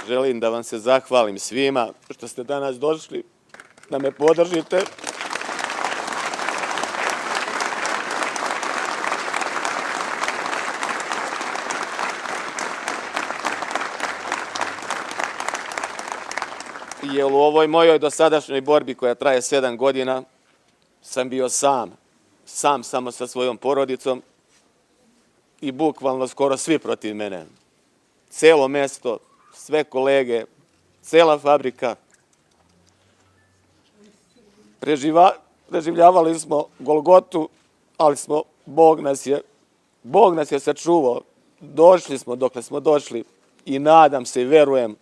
želim da vam se zahvalim svima što ste danas došli da me podržite. Jer u ovoj mojoj dosadašnjoj borbi koja traje 7 godina sam bio sam samo sa svojom porodicom i bukvalno skoro svi protiv mene. Celo mesto, sve kolege, cela fabrika. Preživljavali smo Golgotu, ali Bog nas je sačuvao. Došli smo dokle smo došli i nadam se i verujem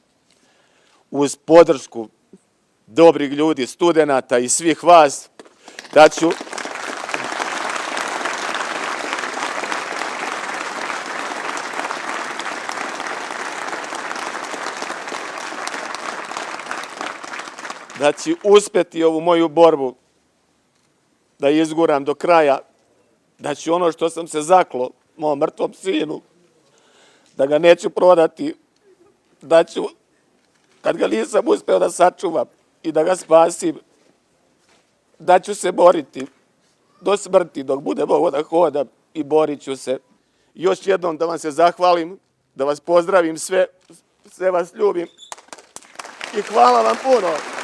uz podršku dobrih ljudi, studenata i svih vas da ću uspeti ovu moju borbu da izguram do kraja, da ću ono što sam se zaklo mom mrtvom sinu, da ga neću prodati, da ću, kad ga nisam uspeo da sačuvam i da ga spasim, da ću se boriti do smrti dok bude mogo da hodam i borit ću se. Još jednom da vam se zahvalim, da vas pozdravim sve vas ljubim i hvala vam puno.